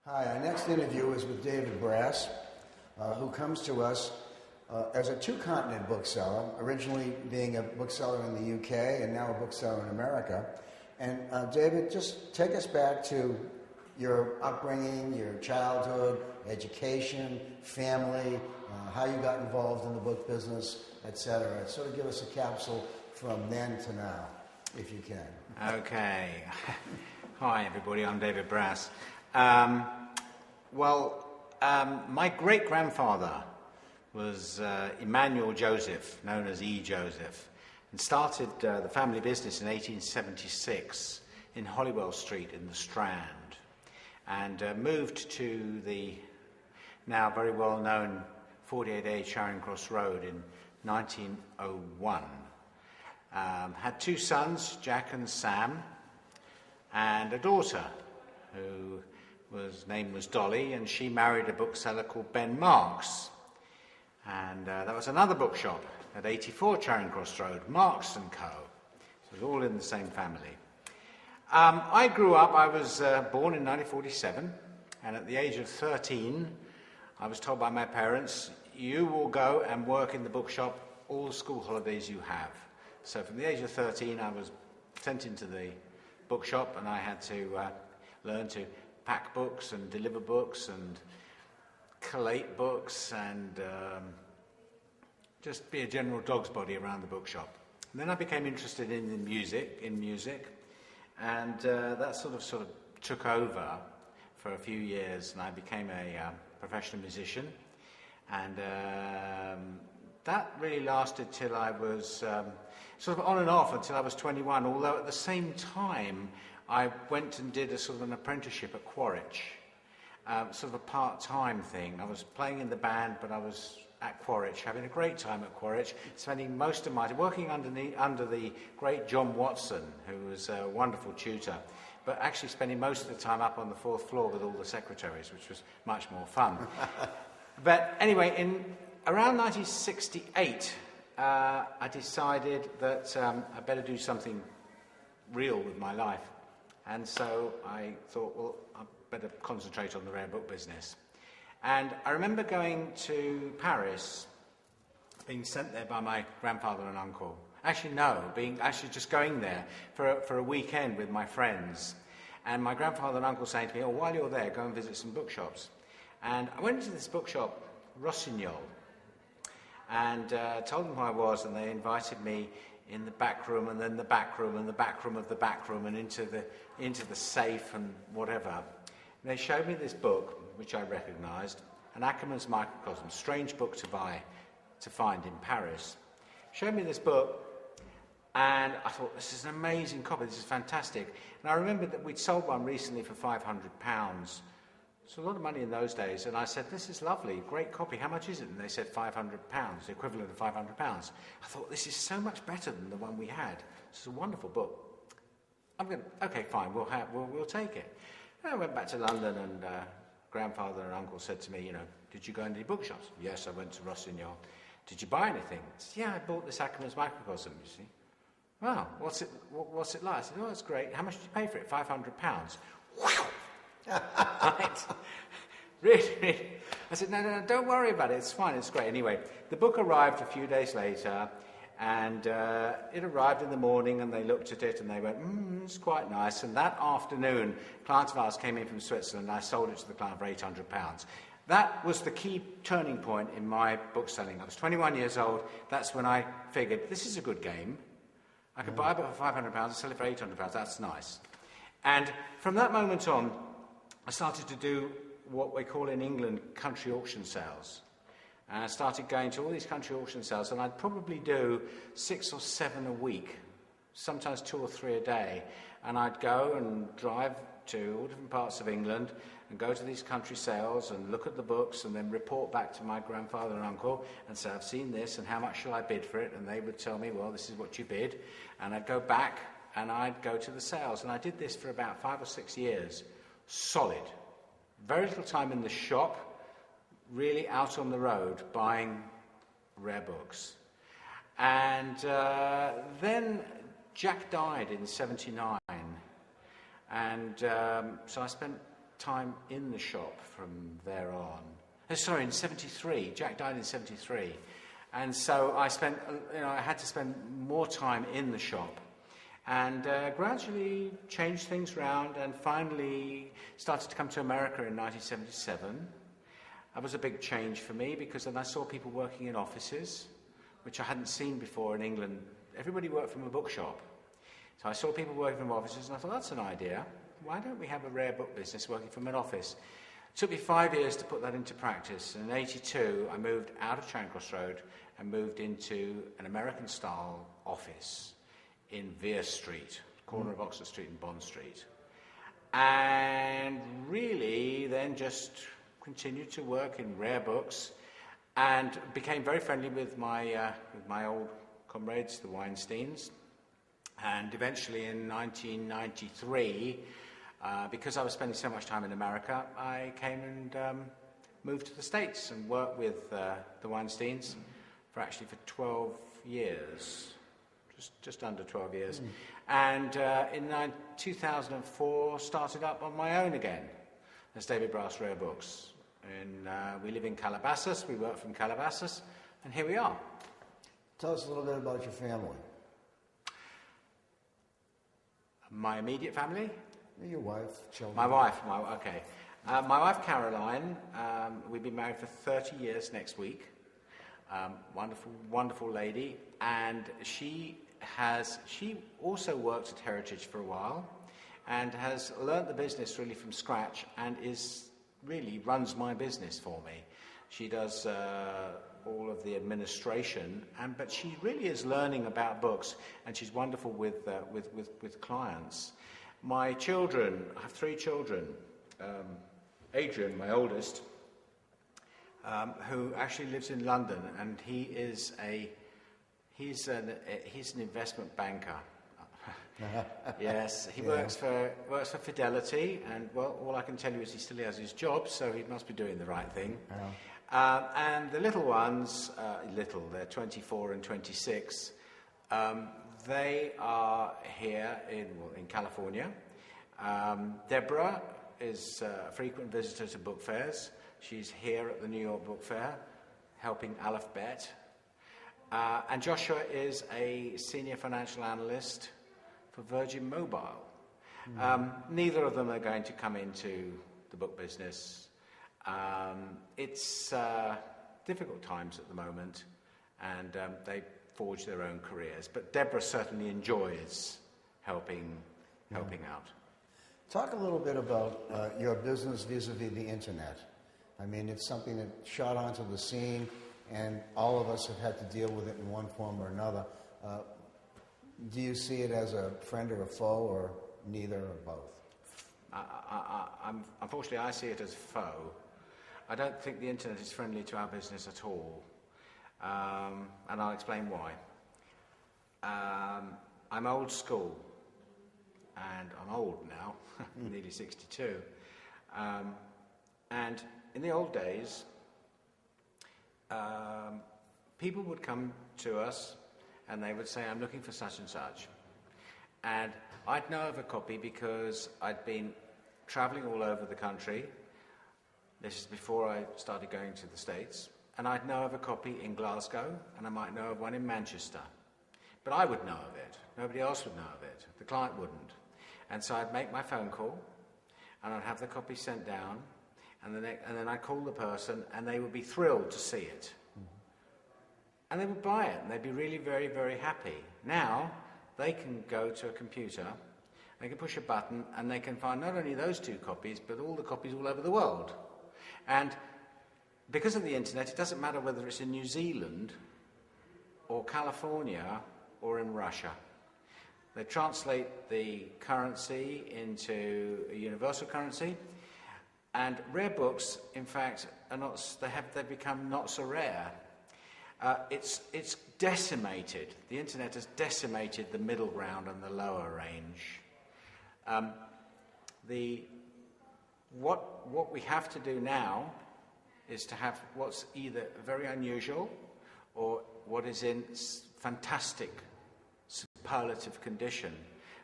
Hi, our next interview is with David Brass, who comes to us as a two-continent bookseller, originally being a bookseller in the UK and now a bookseller in America. And David, just take us back to your upbringing, your childhood, education, family, how you got involved in the book business, etc. Sort of give us a capsule from then to now, if you can. Okay. Hi, everybody. I'm David Brass. My great-grandfather was Emmanuel Joseph, known as E. Joseph, and started the family business in 1876 in Holywell Street in the Strand, and moved to the now very well-known 48A Charing Cross Road in 1901. Had two sons, Jack and Sam, and a daughter whose name was Dolly, and she married a bookseller called Ben Marks. And that was another bookshop at 84 Charing Cross Road, Marks & Co. So it was all in the same family. I grew up, I was born in 1947, and at the age of 13, I was told by my parents, you will go and work in the bookshop all the school holidays you have. So from the age of 13, I was sent into the bookshop, and I had to learn to pack books and deliver books and collate books and just be a general dog's body around the bookshop. And then I became interested in music, and that sort of took over for a few years, and I became a professional musician. And that really lasted till I was sort of on and off until I was 21, although at the same time I went and did a sort of an apprenticeship at Quaritch, sort of a part-time thing. I was playing in the band, but I was at Quaritch, having a great time at Quaritch, spending most of my time working under the great John Watson, who was a wonderful tutor, but actually spending most of the time up on the fourth floor with all the secretaries, which was much more fun. But anyway, in around 1968, I decided that I better do something real with my life. And so I thought, well, I'd better concentrate on the rare book business. And I remember going to Paris, being sent there by my grandfather and uncle. Actually, no, just going there for a weekend with my friends. And my grandfather and uncle saying to me, oh, while you're there, go and visit some bookshops. And I went into this bookshop, Rossignol, and told them who I was, and they invited me in the back room, and then the back room, and the back room of the back room, and into the safe and whatever. And they showed me this book, which I recognised, an Ackerman's Microcosm, strange book to find in Paris. Showed me this book, and I thought, this is an amazing copy, this is fantastic. And I remembered that we'd sold one recently for £500. It's a lot of money in those days, and I said, this is lovely, great copy, how much is it? And they said £500, the equivalent of £500. I thought, this is so much better than the one we had. This is a wonderful book. Okay, fine, we'll take it. And I went back to London, and grandfather and uncle said to me, did you go into any bookshops? Yes, I went to Rossignol. Did you buy anything? I said, yeah, I bought this Ackerman's Microcosm, you see. Wow, what's it like? I said, oh, it's great. How much did you pay for it? £500. Wow! Right. Really? I said, no, don't worry about it. It's fine. It's great. Anyway, the book arrived a few days later, and it arrived in the morning, and they looked at it, and they went, it's quite nice. And that afternoon, clients of ours came in from Switzerland, and I sold it to the client for £800. That was the key turning point in my book selling. I was 21 years old. That's when I figured, this is a good game. I could buy a book for £500 and sell it for £800. That's nice. And from that moment on, I started to do what we call in England country auction sales. And I started going to all these country auction sales, and I'd probably do 6 or 7 a week, sometimes 2 or 3 a day. And I'd go and drive to all different parts of England and go to these country sales and look at the books and then report back to my grandfather and uncle and say, I've seen this, and how much shall I bid for it? And they would tell me, well, this is what you bid. And I'd go back and I'd go to the sales. And I did this for about 5 or 6 years. Solid. Very little time in the shop, really out on the road buying rare books. And then Jack died in '79, and so I spent time in the shop from there on. Sorry, in 73. Jack died in 73. And so I spent, I had to spend more time in the shop and gradually changed things around and finally started to come to America in 1977. That was a big change for me because then I saw people working in offices, which I hadn't seen before in England. Everybody worked from a bookshop. So I saw people working from offices and I thought, that's an idea. Why don't we have a rare book business working from an office? It took me 5 years to put that into practice. And in 82, I moved out of Charing Cross Road and moved into an American-style office in Vere Street, corner of Oxford Street and Bond Street. And really then just continued to work in rare books and became very friendly with my old comrades, the Weinsteins. And eventually in 1993, because I was spending so much time in America, I came and moved to the States and worked with the Weinsteins for 12 years, just under 12 years. And in 2004, started up on my own again as David Brass Rare Books. And we live in Calabasas, we work from Calabasas, and here we are. Tell us a little bit about your family. My immediate family? Your wife, children. My wife, okay. My wife, Caroline, we've been married for 30 years next week. Wonderful, wonderful lady. And she also worked at Heritage for a while and has learnt the business really from scratch and really runs my business for me. She does all of the administration, but she really is learning about books, and she's wonderful with clients. My children, I have 3 children. Adrian, my oldest, who actually lives in London, and he's an investment banker. Yes, he works for Fidelity, and well, all I can tell you is he still has his job, so he must be doing the right thing. And the little ones, they're 24 and 26. They are here in California. Deborah is a frequent visitor to book fairs. She's here at the New York Book Fair, helping Aleph Bet. And Joshua is a senior financial analyst for Virgin Mobile. Neither of them are going to come into the book business. It's difficult times at the moment, and they forge their own careers. But Deborah certainly enjoys helping out. Talk a little bit about your business vis-a-vis the internet. I mean, it's something that shot onto the scene, and all of us have had to deal with it in one form or another. Do you see it as a friend or a foe, or neither, or both? Unfortunately, I see it as a foe. I don't think the internet is friendly to our business at all, and I'll explain why. I'm old school, and I'm old now, nearly 62. And in the old days, people would come to us and they would say, I'm looking for such and such. And I'd know of a copy because I'd been traveling all over the country. This is before I started going to the States. And I'd know of a copy in Glasgow, and I might know of one in Manchester. But I would know of it. Nobody else would know of it. The client wouldn't. And so I'd make my phone call, and I'd have the copy sent down, and then I'd call the person, and they would be thrilled to see it. And they would buy it, and they'd be really very, very happy. Now, they can go to a computer, they can push a button, and they can find not only those 2 copies, but all the copies all over the world. And because of the internet, it doesn't matter whether it's in New Zealand, or California, or in Russia. They translate the currency into a universal currency, and rare books, in fact, they've become not so rare. It's decimated. The internet has decimated the middle ground and the lower range. What we have to do now is to have what's either very unusual or what is in fantastic superlative condition.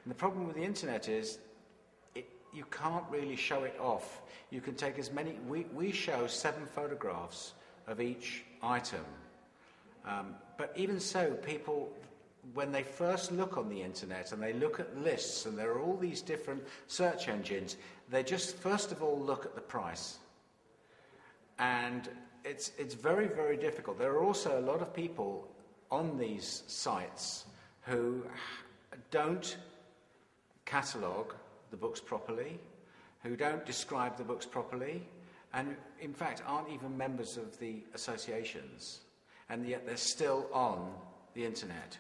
And the problem with the internet is you can't really show it off. You can take as many. We show 7 photographs of each item, but even so, people, when they first look on the internet and they look at lists and there are all these different search engines, they just first of all look at the price, and it's very, very difficult. There are also a lot of people on these sites who don't catalogue the books properly, who don't describe the books properly, and in fact aren't even members of the associations, and yet they're still on the internet.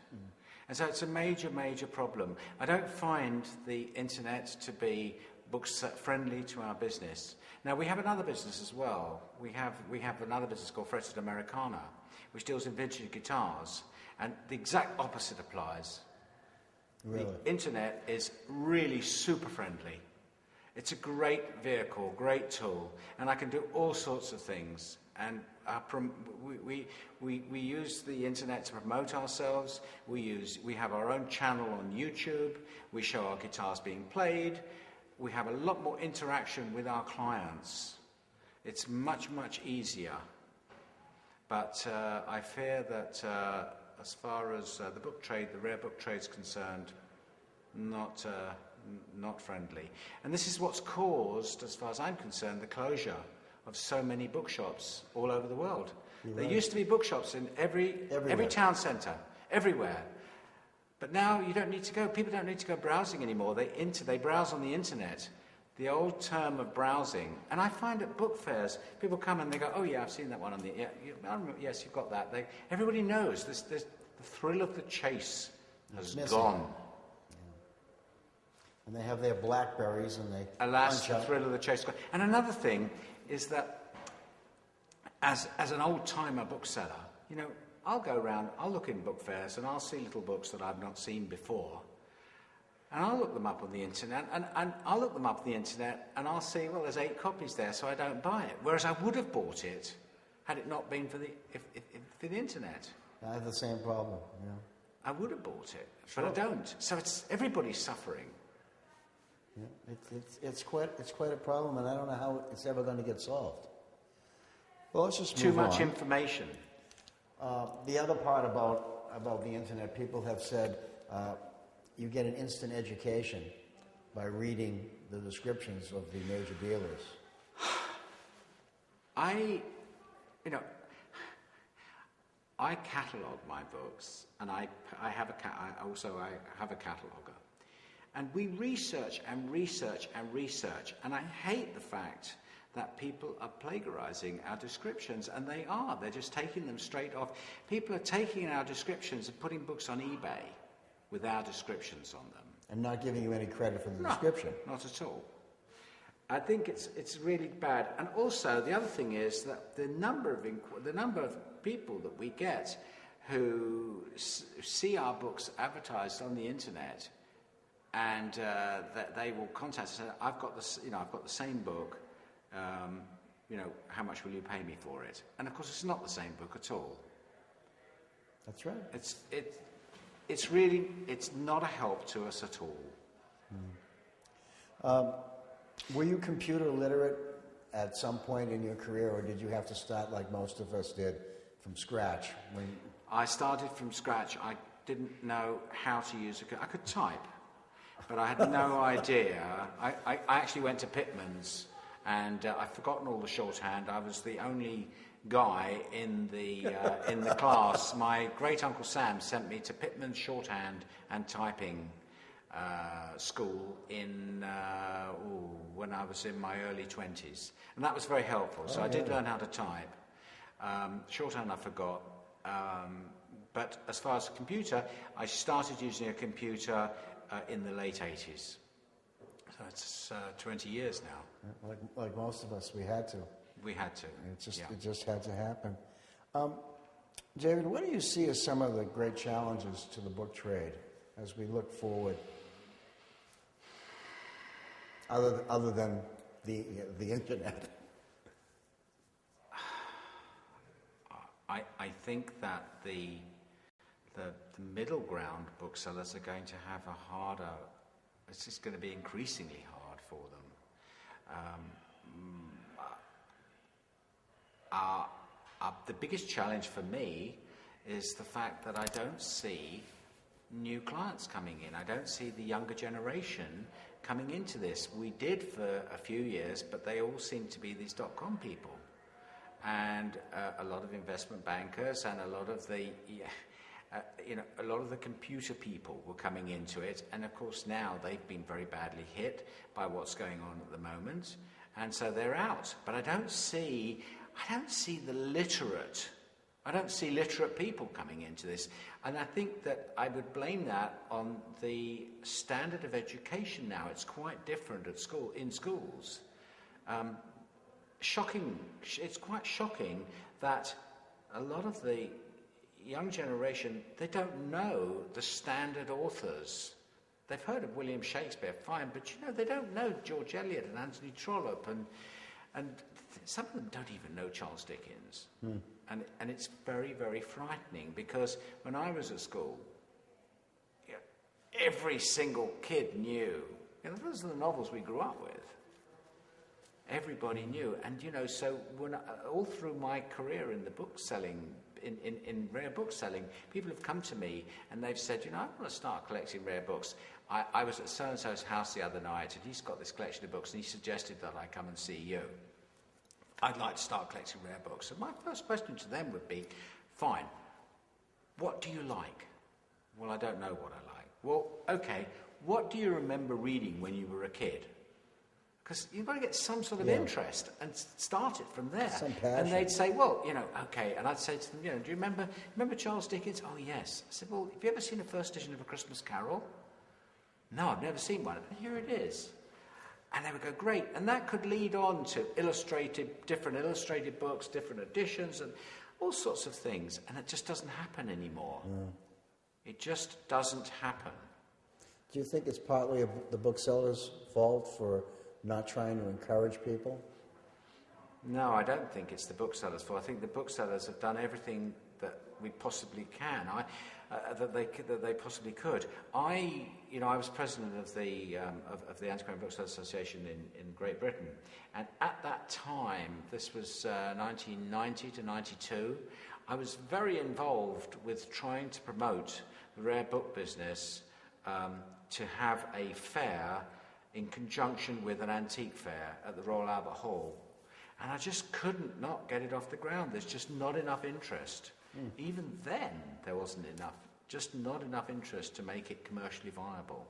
And so it's a major, major problem. I don't find the internet to be books friendly to our business. Now, we have another business as well. We have another business called Fretted Americana, which deals in vintage guitars, and the exact opposite applies. Really? The internet is really super friendly. It's a great vehicle, great tool, and I can do all sorts of things. And we use the internet to promote ourselves. We have our own channel on YouTube. We show our guitars being played. We have a lot more interaction with our clients. It's much, much easier. But I fear that as far as the book trade, the rare book trade is concerned, not friendly. And this is what's caused, as far as I'm concerned, the closure of so many bookshops all over the world. There used to be bookshops in every town centre, everywhere. But now you don't need to go. People don't need to go browsing anymore. They browse on the internet. The old term of browsing, and I find at book fairs, people come and they go, "Oh yeah, I've seen that one on the yes, you've got that." Everybody knows this. The thrill of the chase has gone. Yeah. And they have their Blackberries and they. Alas, the thrill of the chase has gone. And another thing is that, as an old-timer bookseller, I'll go around, I'll look in book fairs, and I'll see little books that I've not seen before. And I'll look them up on the internet, and I'll see, well, there's 8 copies there, so I don't buy it. Whereas I would have bought it had it not been for the internet. I have the same problem, yeah. I would have bought it, but I don't. So everybody's suffering. Yeah, it's quite a problem, and I don't know how it's ever going to get solved. Well, let's just move on. Too much information. The other part about the internet, people have said you get an instant education by reading the descriptions of the major dealers. I catalogue my books, and I have a cataloguer, and we research and research and research, and I hate the fact that people are plagiarizing our descriptions, and they're just taking them straight off. People are taking our descriptions and putting books on eBay with our descriptions on them. And not giving you any credit for the description. Not at all. I think it's really bad. And also, the other thing is that the number of people that we get who see our books advertised on the internet, and that they will contact us and say, I've got the same book. How much will you pay me for it? And of course, it's not the same book at all. That's right. It's not a help to us at all. Were you computer literate at some point in your career, or did you have to start like most of us did from scratch? I started from scratch. I didn't know how to use I could type, but I had no idea. I actually went to Pitman's, and I'd forgotten all the shorthand. I was the only guy in the class. My great uncle Sam sent me to Pitman's shorthand and typing school when I was in my early 20s, and that was very helpful. So I did learn how to type. Shorthand I forgot, but as far as a computer, I started using a computer in the late 80s. So it's 20 years now. Like most of us, we had to. We had to. It just had to happen. David, what do you see as some of the great challenges to the book trade as we look forward? Other than the internet. I think that the middle ground booksellers are going to have a harder. It's just going to be increasingly hard for them. The biggest challenge for me is the fact that I don't see new clients coming in. I don't see the younger generation coming into this. We did for a few years, but they all seem to be these .com people. And a lot of investment bankers and a lot of the computer people were coming into it. And of course now they've been very badly hit by what's going on at the moment. And so they're out. But I don't see the literate. I don't see literate people coming into this. And I think that I would blame that on the standard of education now. It's quite different in schools. It's quite shocking that a lot of the young generation, they don't know the standard authors. They've heard of William Shakespeare, fine, but they don't know George Eliot and Anthony Trollope, and some of them don't even know Charles Dickens. And it's very, very frightening, because when I was at school, every single kid knew. Those are the novels we grew up with. Everybody knew. And, so when all through my career in the book selling, in rare book selling, people have come to me and they've said, I want to start collecting rare books. I was at so-and-so's house the other night and he's got this collection of books and he suggested that I come and see you. I'd like to start collecting rare books. And my first question to them would be, fine, what do you like? Well, I don't know what I like. Well, okay, what do you remember reading when you were a kid? Because you've got to get some sort of interest and start it from there. Some passion. And they'd say, well, okay. And I'd say to them, do you remember Charles Dickens? Oh, yes. I said, well, have you ever seen a first edition of A Christmas Carol? No, I've never seen one. And here it is. And they would go, great. And that could lead on to different illustrated books, different editions, and all sorts of things. And it just doesn't happen anymore. It just doesn't happen. Do you think it's partly the bookseller's fault for not trying to encourage people? No, I don't think it's the booksellers' fault. I think the booksellers have done everything that we possibly can, that they possibly could. I was president of the Antiquarian Booksellers Association in Great Britain, and at that time, this was 1990 to 92, I was very involved with trying to promote the rare book business to have a fair in conjunction with an antique fair at the Royal Albert Hall. And I just couldn't not get it off the ground. There's just not enough interest. Even then, there wasn't enough, just not enough interest to make it commercially viable.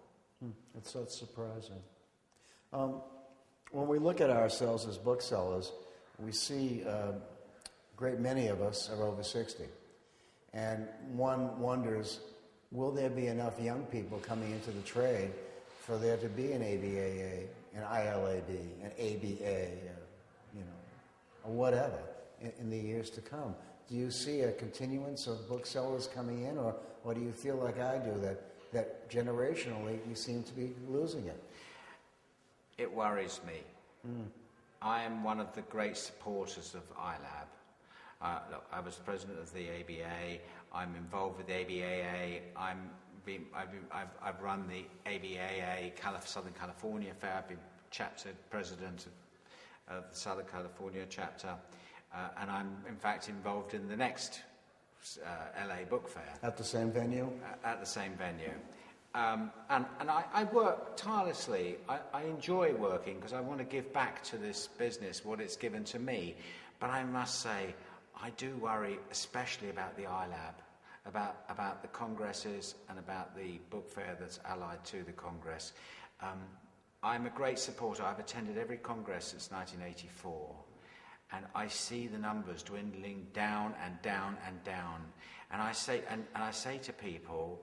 That's surprising. When we look at ourselves as booksellers, we see a great many of us are over 60. And one wonders, will there be enough young people coming into the trade for there to be an ABAA, an ILAB, an ABA, or whatever in the years to come? Do you see a continuance of booksellers coming in, or do you feel like I do, that generationally you seem to be losing it? It worries me. I am one of the great supporters of ILAB. Look, I was president of the ABA. I'm involved with the ABAA. I've run the ABAA Southern California Fair. I've been chapter president of the Southern California chapter, and I'm in fact involved in the next LA Book Fair. At the same venue? At the same venue. And I work tirelessly. I enjoy working because I want to give back to this business what it's given to me. But I must say, I do worry especially about the ILAB, about the congresses and about the book fair that's allied to the congress. I'm a great supporter. I've attended every congress since 1984, and I see the numbers dwindling down and down and down. And I say to people,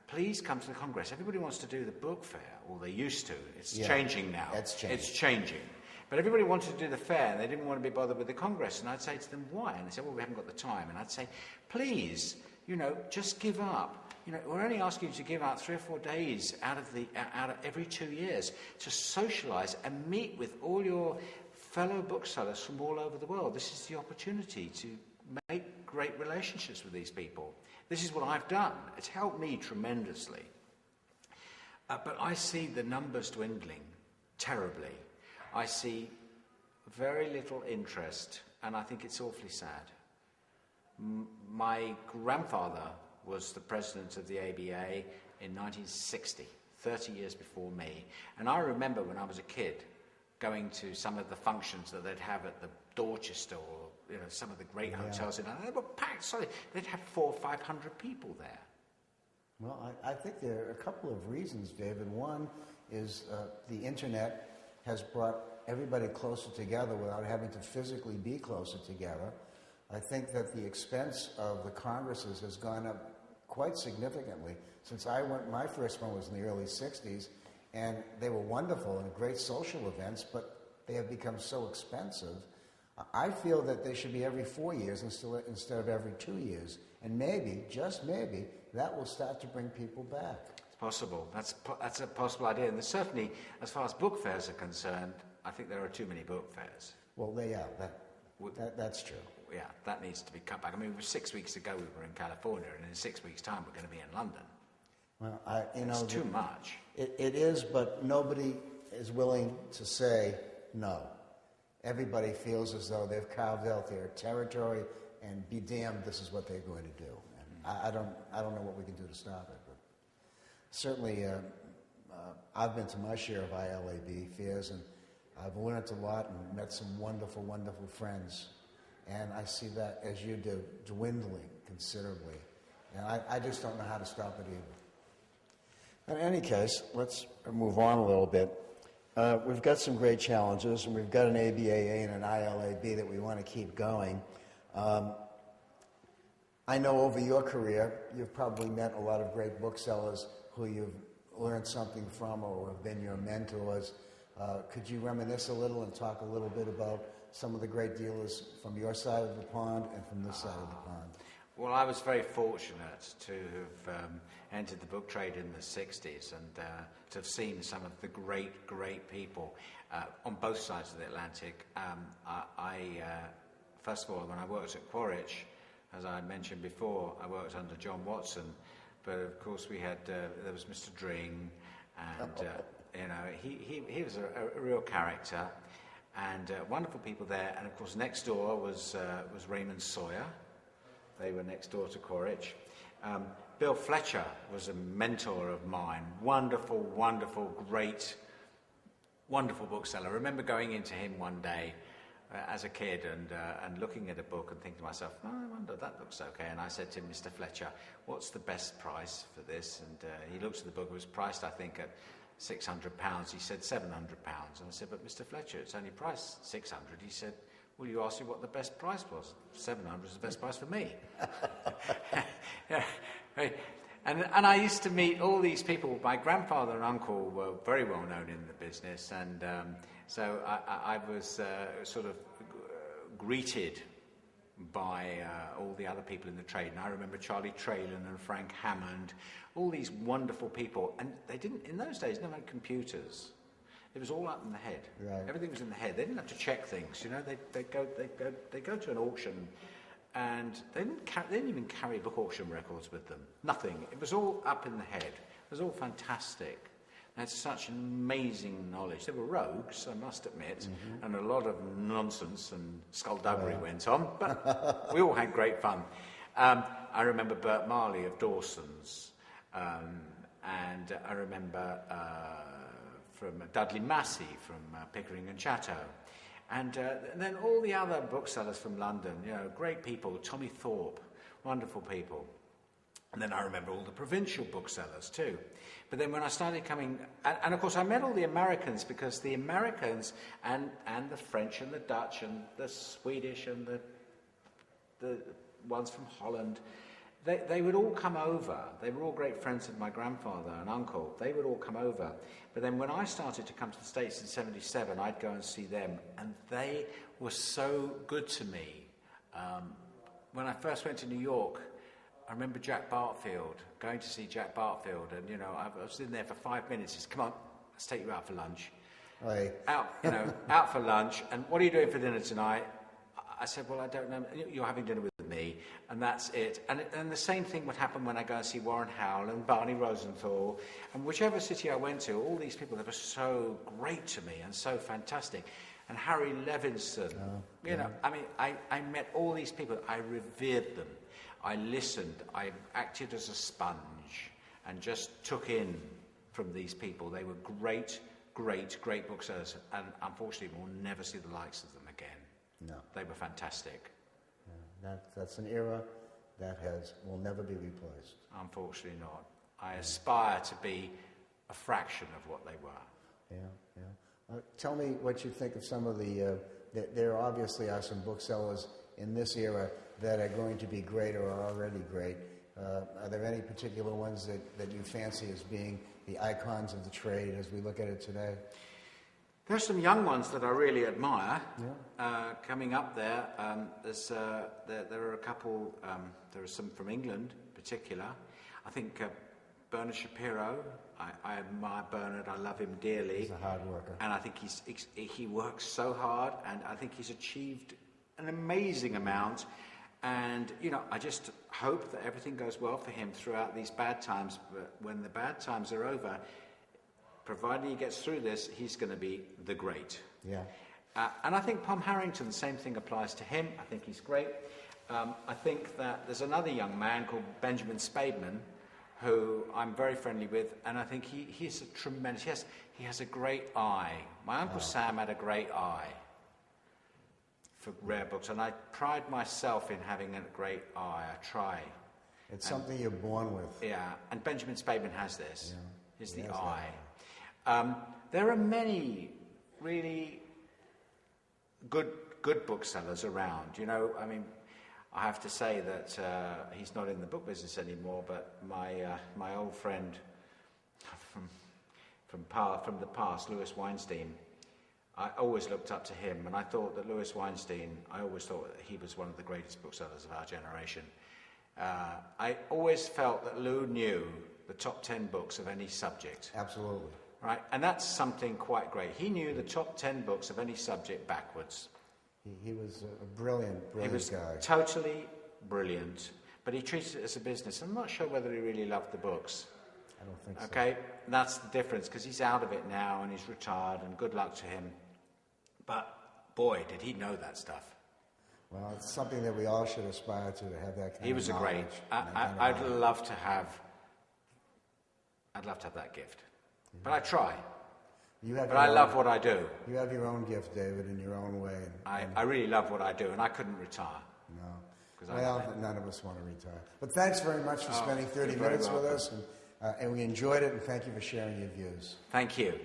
please come to the congress. Everybody wants to do the book fair, or they used to. It's changing now. It's changing. But everybody wanted to do the fair, and they didn't want to be bothered with the congress. And I'd say to them, why? And they said, well, we haven't got the time. And I'd say, please, just give up. We're only asking you to give out 3 or 4 days out of every 2 years to socialise and meet with all your fellow booksellers from all over the world. This is the opportunity to make great relationships with these people. This is what I've done. It's helped me tremendously. But I see the numbers dwindling terribly. I see very little interest, and I think it's awfully sad. My grandfather was the president of the ABA in 1960, 30 years before me. And I remember when I was a kid going to some of the functions that they'd have at the Dorchester or some of the great hotels. And they were packed, sorry, they'd have 400 or 500 people there. Well, I think there are a couple of reasons, David. One is the internet has brought everybody closer together without having to physically be closer together. I think that the expense of the congresses has gone up quite significantly. Since my first one was in the early 60s, and they were wonderful and great social events, but they have become so expensive. I feel that they should be every 4 years instead of every 2 years. And maybe, just maybe, that will start to bring people back. It's possible. That's a possible idea. And certainly, as far as book fairs are concerned, I think there are too many book fairs. Well, that's true. Yeah, that needs to be cut back. I mean, 6 weeks ago we were in California, and in 6 weeks' time we're going to be in London. Well, it's too much. It is, but nobody is willing to say no. Everybody feels as though they've carved out their territory, and be damned, this is what they're going to do. And I don't know what we can do to stop it, but certainly I've been to my share of ILAB fairs, and I've learned a lot and met some wonderful, wonderful friends. And I see that, as you do, dwindling considerably. And I just don't know how to stop it either. In any case, let's move on a little bit. We've got some great challenges, and we've got an ABAA and an ILAB that we want to keep going. I know over your career, you've probably met a lot of great booksellers who you've learned something from or have been your mentors. Could you reminisce a little and talk a little bit about some of the great dealers from your side of the pond and from this side of the pond? Well, I was very fortunate to have entered the book trade in the 60s and to have seen some of the great, great people on both sides of the Atlantic. First of all, when I worked at Quaritch, as I mentioned before, I worked under John Watson, but of course we had, there was Mr. Dring, and he was a real character, and wonderful people there. And of course next door was Raymond Sawyer. They were next door to Quaritch. Bill Fletcher was a mentor of mine. Wonderful, wonderful, great, wonderful bookseller. I remember going into him one day as a kid and looking at a book and thinking to myself, oh, I wonder, that looks okay. And I said to him, Mr. Fletcher, what's the best price for this? And he looked at the book. It was priced, I think, at £600. He said £700. And I said, but Mr. Fletcher, it's only priced £600. He said, well, you asked me what the best price was. £700 is the best price for me. Yeah, right. And I used to meet all these people. My grandfather and uncle were very well known in the business, and so I was sort of greeted by all the other people in the trade. And I remember Charlie Traylon and Frank Hammond, all these wonderful people. And they didn't, in those days, never had computers. It was all up in the head. Right. Everything was in the head. They didn't have to check things. You know, they go to an auction, and they didn't even carry book auction records with them. Nothing. It was all up in the head. It was all fantastic. They had such amazing knowledge. They were rogues, I must admit, and a lot of nonsense and skullduggery went on, but we all had great fun. I remember Bert Marley of Dawson's, and I remember from Dudley Massey from Pickering and Chatto. And then all the other booksellers from London, you know, great people, Tommy Thorpe, wonderful people. And then I remember all the provincial booksellers too. But then when I started coming, and of course I met all the Americans, because the Americans and the French and the Dutch and the Swedish and the ones from Holland, they would all come over. They were all great friends of my grandfather and uncle. They would all come over. But then when I started to come to the States in 77, I'd go and see them, and they were so good to me. When I first went to New York, I remember Jack Bartfield, going to see Jack Bartfield, and, you know, I was in there for 5 minutes. He said, come on, let's take you out for lunch. Aye. Out for lunch. And what are you doing for dinner tonight? I said, well, I don't know. You're having dinner with me, and that's it. And the same thing would happen when I go and see Warren Howell and Barney Rosenthal, and whichever city I went to, all these people that were so great to me and so fantastic. And Harry Levinson, you know, I mean, I met all these people, I revered them, I listened, I acted as a sponge, and just took in from these people. They were great booksellers, and unfortunately we'll never see the likes of them again. No. They were fantastic. Yeah, that's an era that will never be replaced. Unfortunately not. I aspire to be a fraction of what they were. Yeah. Tell me what you think of some of the... there obviously are some booksellers in this era that are going to be great or are already great. Are there any particular ones that you fancy as being the icons of the trade as we look at it today? There's some young ones that I really admire coming up there. There are a couple, there are some from England in particular. I think Bernard Shapiro, I admire Bernard, I love him dearly. He's a hard worker. And I think he works so hard, and I think he's achieved an amazing amount. And, you know, I just hope that everything goes well for him throughout these bad times. But when the bad times are over, provided he gets through this, he's going to be the great. Yeah. And I think Pom Harrington, the same thing applies to him. I think he's great. I think that there's another young man called Benjamin Spademan, who I'm very friendly with, and I think he's a tremendous... He has a great eye. My Uncle Sam had a great eye for rare books, and I pride myself in having a great eye. I try. It's something you're born with. Yeah, and Benjamin Spademan has this. Yeah. He's the eye. There are many really good booksellers around. You know, I mean, I have to say that he's not in the book business anymore, but my old friend from the past, Louis Weinstein, I always looked up to him, and I thought that Louis Weinstein, I always thought that he was one of the greatest booksellers of our generation. I always felt that Lou knew the top 10 books of any subject. Absolutely. Right, and that's something quite great. He knew the top 10 books of any subject backwards. He was a brilliant guy. He was totally brilliant, but he treated it as a business. I'm not sure whether he really loved the books. I don't think so. Okay, that's the difference, because he's out of it now and he's retired, and good luck to him. But boy, did he know that stuff. Well, it's something that we all should aspire to have that kind He was of a knowledge. great. I'd love to have that gift, but I try. I love what I do. You have your own gift, David, in your own way. I really love what I do, and I couldn't retire. No. Well, none of us want to retire. But thanks very much for spending 30 minutes with us, and we enjoyed it, and thank you for sharing your views. Thank you.